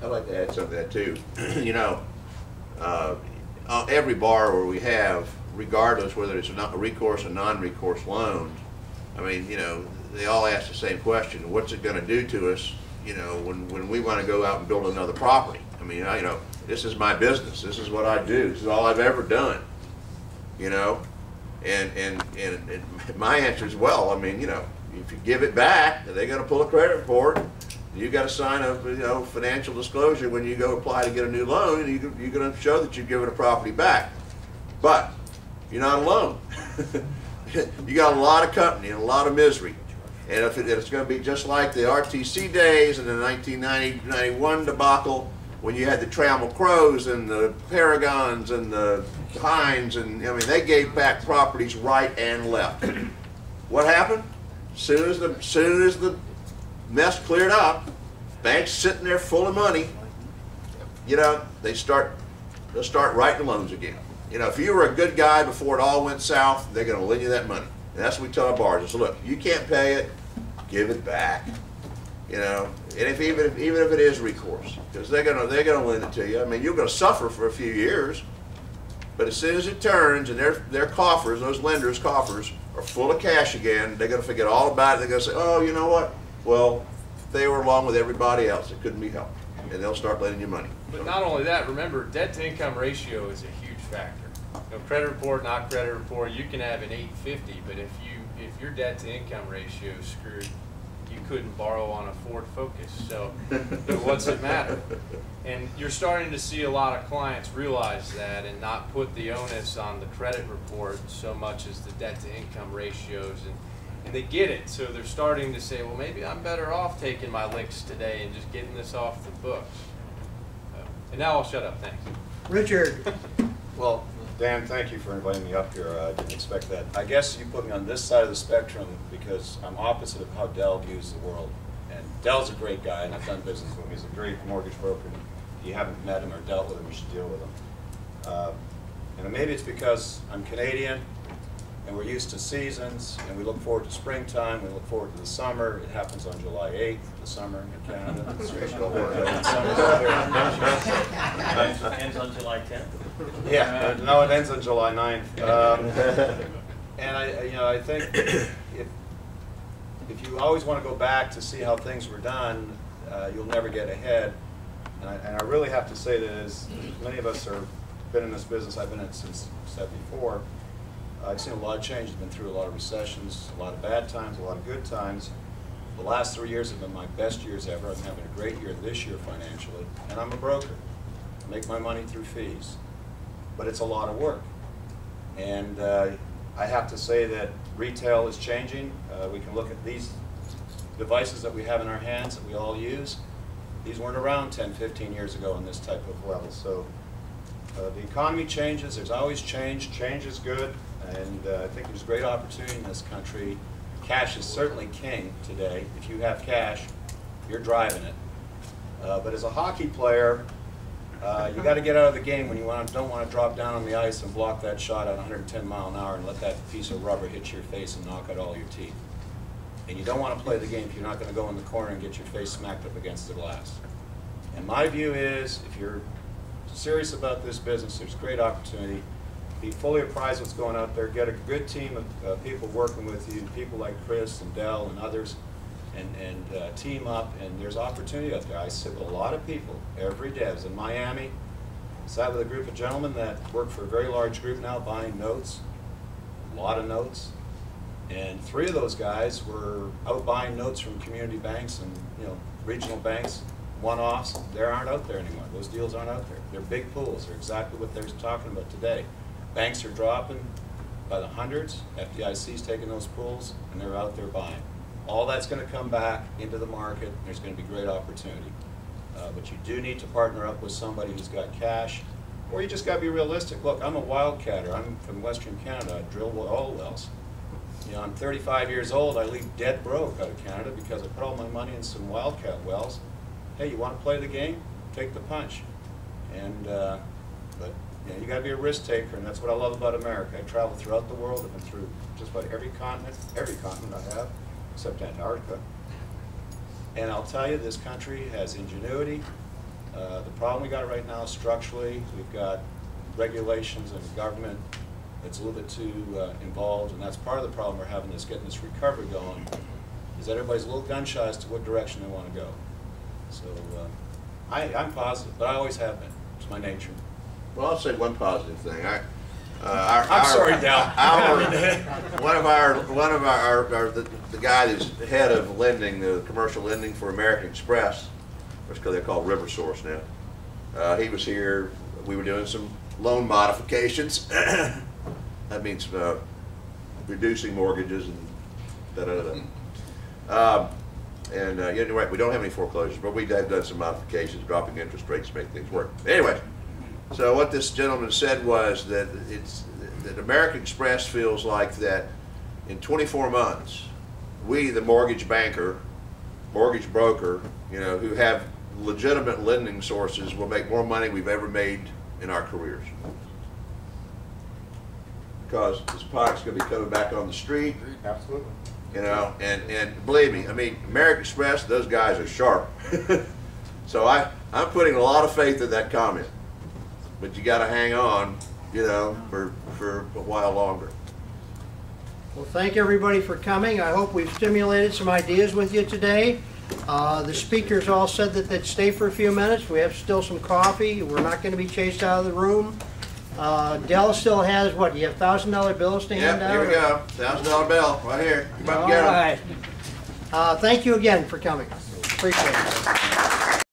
I'd like to add something to that too. You know, every borrower we have, regardless whether it's a recourse or non-recourse loans, I mean, you know, they all ask the same question: what's it going to do to us? You know, when we want to go out and build another property. I mean, you know, this is my business. This is what I do. This is all I've ever done. You know, and my answer is, well, I mean, you know, if you give it back, they're going to pull a credit report. You got to sign a financial disclosure when you go apply to get a new loan. You're going to show that you've given a property back, but you're not alone. You got a lot of company and a lot of misery, and if it's going to be just like the RTC days and the 1990-91 debacle, when you had the Trammell Crows and the Paragons and the Hines, and I mean, they gave back properties right and left. What happened? Soon as the mess cleared up, banks sitting there full of money, you know, they'll start writing loans again. You know, if you were a good guy before it all went south, they're going to lend you that money. And that's what we tell our borrowers: look, you can't pay it, give it back. You know, and even if it is recourse, because they're gonna lend it to you. I mean, you're going to suffer for a few years, but as soon as it turns and their coffers, those lenders' coffers, are full of cash again, they're going to forget all about it. They're going to say, oh, you know what? Well, they were along with everybody else. It couldn't be helped, and they'll start lending you money. But not only that, remember, debt-to-income ratio is a huge factor. You know, credit report, not credit report, you can have an 850, but if your debt-to-income ratio is screwed, you couldn't borrow on a Ford Focus. So what's it matter? And you're starting to see a lot of clients realize that and not put the onus on the credit report so much as the debt-to-income ratios, and they get it. So they're starting to say, well, maybe I'm better off taking my licks today and just getting this off the books. And now I'll shut up. Thanks. Richard. Well, Dan, thank you for inviting me up here. I didn't expect that. I guess you put me on this side of the spectrum because I'm opposite of how Dell views the world. And Dell's a great guy, and I've done business with him. He's a great mortgage broker. If you haven't met him or dealt with him, you should deal with him. And maybe it's because I'm Canadian, and we're used to seasons, and we look forward to springtime, we look forward to the summer. It happens on July 8th, the summer in Canada. It ends on July 10th? Yeah, no, it ends on July 9th. And I think if you always want to go back to see how things were done, you'll never get ahead. And I really have to say that as many of us have been in this business, I've been in it since '74, I've seen a lot of change. I've been through a lot of recessions, a lot of bad times, a lot of good times. The last 3 years have been my best years ever. I'm having a great year this year financially, and I'm a broker. I make my money through fees, but it's a lot of work. And I have to say that retail is changing. We can look at these devices that we have in our hands that we all use. These weren't around 10, 15 years ago in this type of level. So the economy changes. There's always change. Change is good. And I think there's great opportunity in this country. Cash is certainly king today. If you have cash, you're driving it. But as a hockey player, you got to get out of the game when you don't want to drop down on the ice and block that shot at 110 mile an hour and let that piece of rubber hit your face and knock out all your teeth. And you don't want to play the game if you're not going to go in the corner and get your face smacked up against the glass. And my view is, if you're serious about this business, there's great opportunity. Be fully apprised of what's going out there. Get a good team of people working with you, people like Chris and Dell and others, and team up. And there's opportunity out there. I sit with a lot of people every day. I was in Miami. I sat with a group of gentlemen that work for a very large group now, buying notes, a lot of notes. And 3 of those guys were out buying notes from community banks and regional banks, one-offs. They aren't out there anymore. Those deals aren't out there. They're big pools. They're exactly what they're talking about today. Banks are dropping by the hundreds. FDIC's taking those pools, and they're out there buying. All that's going to come back into the market. There's going to be great opportunity. But you do need to partner up with somebody who's got cash, or you just got to be realistic. Look, I'm a wildcatter. I'm from Western Canada. I drill oil wells. I'm 35 years old. I leave dead broke out of Canada because I put all my money in some wildcat wells. Hey, you want to play the game? Take the punch. And but you got to be a risk taker, and that's what I love about America. I travel throughout the world. I've been through just about every continent I have, except Antarctica. And I'll tell you, this country has ingenuity. The problem we got right now structurally, we've got regulations and government that's a little bit too involved, and that's part of the problem we're having is getting this recovery going, is that everybody's a little gun shy as to what direction they want to go. So I'm positive, but I always have been. It's my nature. Well, I'll say one positive thing. I'm sorry, Dal. The guy that's head of lending, the commercial lending for American Express, which they call River Source now. He was here. We were doing some loan modifications. That means reducing mortgages and da-da-da-da. You're right, we don't have any foreclosures, but we have done some modifications, dropping interest rates to make things work. Anyway, so what this gentleman said was that that American Express feels like that in 24 months, we, the mortgage banker, mortgage broker, who have legitimate lending sources, will make more money we've ever made in our careers. Because this product's going to be coming back on the street. Absolutely. And believe me, I mean, American Express, those guys are sharp. So I'm putting a lot of faith in that comment. But you got to hang on, for a while longer. Well, thank everybody for coming. I hope we've stimulated some ideas with you today. The speakers all said that they'd stay for a few minutes. We have still some coffee. We're not going to be chased out of the room. Dell still has, what, you have $1,000 bills to hand out? Yep, here we go. $1,000 bill right here. Come up and All get 'em. right. Thank you again for coming. Appreciate it.